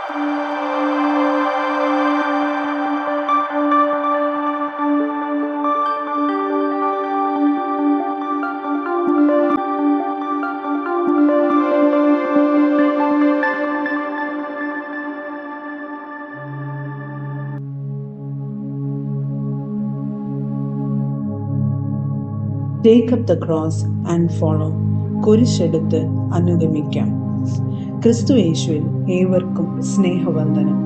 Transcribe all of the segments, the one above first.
Take up the cross and follow. കുരിശെടുത്ത് അനുഗമിക്കാം. ക്രിസ്തു യേശുവിൽ ഏവർക്കും സ്നേഹവന്ദനം.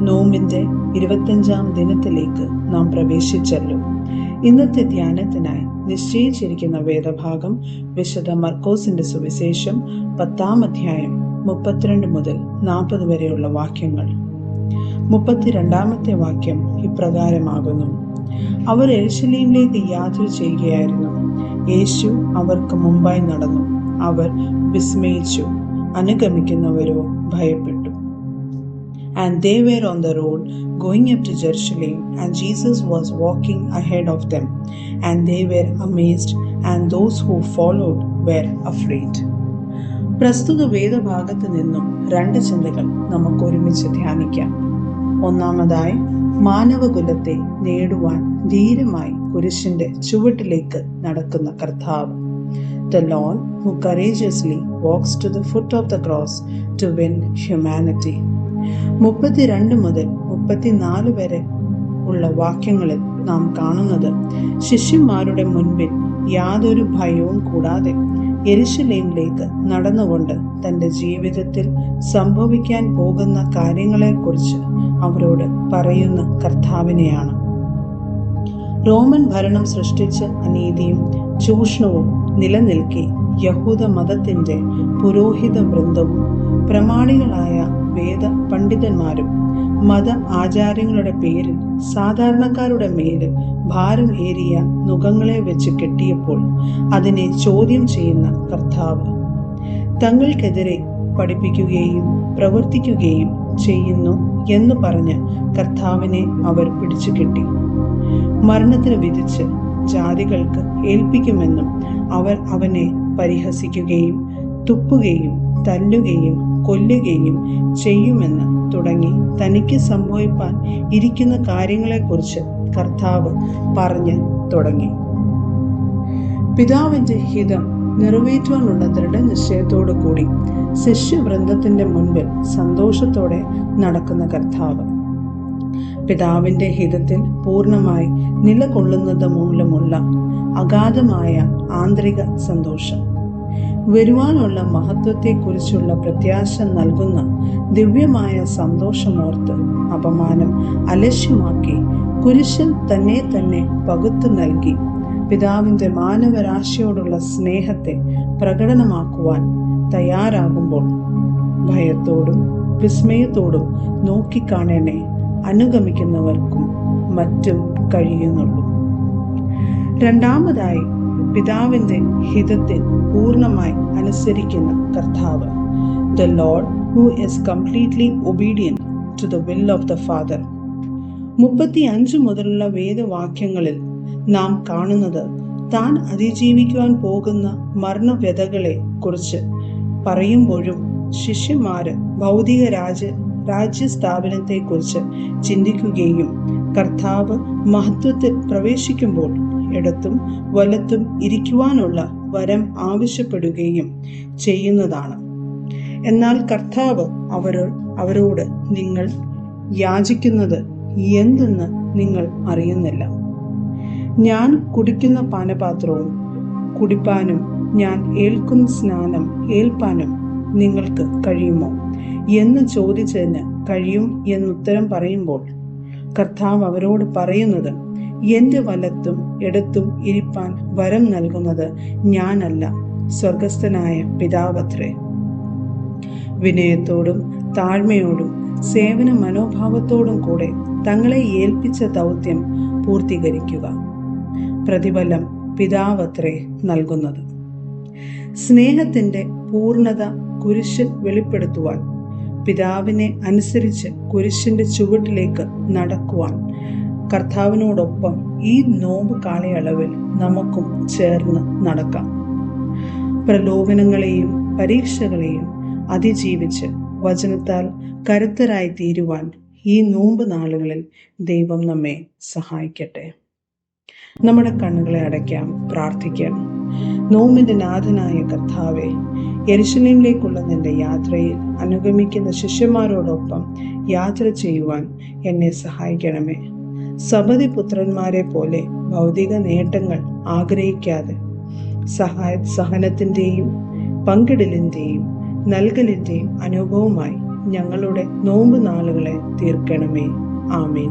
നോമ്പിന്റെ 25-ാം ദിനത്തിലേക്ക് നാം പ്രവേശിച്ചല്ലോ. ഇന്നത്തെ ധ്യാനത്തിനായി നിശ്ചയിച്ചിരിക്കുന്ന വേദഭാഗം വിശുദ്ധ മർക്കോസിന്റെ സുവിശേഷം 10-ാം അധ്യായം 32 മുതൽ 40 വരെയുള്ള വാക്യങ്ങൾ. 32-ാമത്തെ വാക്യം ഇപ്രകാരമാകുന്നു: അവർ യെരുശലേമിലേക്ക് യാത്ര ചെയ്യുകയായിരുന്നു. യേശു അവർക്ക് മുമ്പായി നടന്നു. അവർ വിസ്മയിച്ചു, അനുഗമിക്കുന്നവരോ ഭയപ്പെട്ടു. And they were on the road going up to Jerusalem, and Jesus was walking ahead of them, and they were amazed, and those who followed were afraid. പ്രസ്തുത വേദഭാഗത്ത് നിന്നും 2 ചിന്തകൾ നമുക്ക് ഒരുമിച്ച് ധ്യാനിക്കാം. ഒന്നാമതായി, മാനവകുലത്തെ നേടുവാൻ ധീരമായി കുരിശിന്റെ ചുവട്ടിലേക്ക് നടക്കുന്ന കർത്താവ്. The Lord who courageously walks to the foot of the cross to win humanity. 32 മുതൽ 34 വരെ ഉള്ള വാക്യങ്ങളിൽ നാം കാണുന്നത് ശിഷ്യന്മാരുടെ മുൻപിൽ യാതൊരു ഭയവും കൂടാതെ യെരുശലേമിലേക്ക് നടന്നുകൊണ്ട് തന്റെ ജീവിതത്തിൽ സംഭവിക്കാൻ പോകുന്ന കാര്യങ്ങളെക്കുറിച്ച് അവരോട് പറയുന്ന കർത്താവിനെയാണ്. റോമൻ ഭരണം സൃഷ്ടിച്ച അനീതിയും ചൂഷണവും നിലനിൽക്കെ യഹൂദ മതത്തിന്റെ പുരോഹിത വൃന്ദവും പ്രമാണികളായ വേദ പണ്ഡിതന്മാരും മത ആചാരങ്ങളുടെ പേരിൽ സാധാരണക്കാരുടെ മേല് ഭാരം ഏറിയ നുകങ്ങളെ വെച്ച് കെട്ടിയപ്പോൾ അതിനെ ചോദ്യം ചെയ്യുന്ന കർത്താവ്. തങ്ങൾക്കെതിരെ പഠിപ്പിക്കുകയും പ്രവർത്തിക്കുകയും ചെയ്യുന്നു എന്ന് പറഞ്ഞ് കർത്താവിനെ അവർ പിടിച്ചു കെട്ടി മരണത്തിന് വിധിച്ച് ജാതികൾക്ക് ഏൽപ്പിക്കുമെന്നും അവർ അവനെ പരിഹസിക്കുകയും തുപ്പുകയും തല്ലുകയും കൊല്ലുകയും ചെയ്യുമെന്ന് തുടങ്ങി തനിക്ക് സംഭവിപ്പാൻ ഇരിക്കുന്ന കാര്യങ്ങളെക്കുറിച്ച് കർത്താവ് പറഞ്ഞു തുടങ്ങി. പിതാവിന്റെ ഹിതം നിറവേറ്റുവാനുള്ള ദൃഢനിശ്ചയത്തോടു കൂടി ശിഷ്യവൃന്ദത്തിന്റെ മുൻപിൽ സന്തോഷത്തോടെ നടക്കുന്ന കർത്താവ്. പിതാവിന്റെ ഹിതത്തിൽ പൂർണ്ണമായി നിലകൊള്ളുന്നത് മൂലമുള്ള അഗാധമായ ആന്തരിക സന്തോഷം, വരുവാനുള്ള മഹത്വത്തെക്കുറിച്ചുള്ള പ്രത്യാശ നൽകുന്ന ദിവ്യമായ സന്തോഷമോർത്ത് അപമാനം അലക്ഷ്യമാക്കി കുരിശിൽ തന്നെ പകുത്തു നൽകി പിതാവിന്റെ മാനവരാശിയോടുള്ള സ്നേഹത്തെ പ്രകടനമാക്കുവാൻ തയ്യാറാകുമ്പോൾ ഭയത്തോടും വിസ്മയത്തോടും നോക്കിക്കാണേനെ അനുഗമിക്കുന്നവർക്കും മറ്റും കഴിയുന്നുള്ളൂ. രണ്ടാമതായി, പിതാവിന്റെ ഹിതത്തിൽ പൂർണ്ണമായി അനുസരിക്കുന്ന കർത്താവ്. The Lord who is completely obedient to the will of the Father. 35 മുതലുള്ള വേദവാക്യങ്ങളിൽ നാം കാണുന്നത് താൻ അതിജീവിക്കുവാൻ പോകുന്ന മരണവ്യതകളെ കുറിച്ച് പറയുമ്പോഴും ശിഷ്യന്മാര് ഭൗതിക രാജ്യസ്ഥാപനത്തെക്കുറിച്ച് ചിന്തിക്കുകയും കർത്താവ് മഹത്വത്തിൽ പ്രവേശിക്കുമ്പോൾ ഇടത്തും വലത്തും ഇരിക്കുവാനുള്ള വരം ആവശ്യപ്പെടുകയും ചെയ്യുന്നതാണ്. എന്നാൽ കർത്താവ് അവരോട് നിങ്ങൾ യാചിക്കുന്നത് എന്തെന്ന് നിങ്ങൾ അറിയുന്നില്ല. ഞാൻ കുടിക്കുന്ന പാനപാത്രവും കുടിപ്പാനും ഞാൻ ഏൽക്കുന്ന സ്നാനം ഏൽപ്പാനും നിങ്ങൾക്ക് കഴിയുമോ എന്ന് ചോദിച്ചതിന് കഴിയും എന്നുത്തരം പറയുമ്പോൾ കർത്താവ് അവരോട് പറയുന്നത്, എന്റെ വലത്തും ഇടത്തും ഇരിപ്പാൻ വരം നൽകുന്നത് ഞാനല്ല, സ്വർഗസ്ഥനായ പിതാവത്രേ. വിനയത്തോടും താഴ്മയോടും സേവന മനോഭാവത്തോടും കൂടെ തങ്ങളെ ഏൽപ്പിച്ച ദൗത്യം പൂർത്തീകരിക്കുക. പ്രതിഫലം പിതാവത്രേ നൽകുന്നത്. സ്നേഹത്തിന്റെ പൂർണ്ണത കുരിശിൽ വെളിപ്പെടുത്തുവാൻ, പിതാവിനെ അനുസരിച്ച് കുരിശിന്റെ ചുവട്ടിലേക്ക് നടക്കുവാൻ കർത്താവിനോടൊപ്പം ഈ നോമ്പ് കാലയളവിൽ നമുക്കും ചേർന്ന് നടക്കാം. പ്രലോഭനങ്ങളെയും പരീക്ഷകളെയും അതിജീവിച്ച് വചനത്താൽ കരുത്തരായി തീരുവാൻ ഈ നോമ്പ് നാളുകളിൽ ദൈവം നമ്മെ സഹായിക്കട്ടെ. നമ്മുടെ കണ്ണുകളെ അടയ്ക്കാം, പ്രാർത്ഥിക്കാം. നോമ്പിന്റെ നാഥനായ കർത്താവെ, യെരുശലേമിലേക്കുള്ള നിന്റെ യാത്രയിൽ അനുഗമിക്കുന്ന ശിഷ്യന്മാരോടൊപ്പം യാത്ര ചെയ്യുവാൻ എന്നെ സഹായിക്കണമേ. സബദി പുത്രന്മാരെ പോലെ ഭൗതിക നേട്ടങ്ങൾ ആഗ്രഹിക്കാതെ സഹനത്തിന്റെയും പങ്കിടലിന്റെയും നൽകലിന്റെയും അനുഭവമായി ഞങ്ങളുടെ നോമ്പ് നാളുകളെ തീർക്കണമേ. ആമേൻ.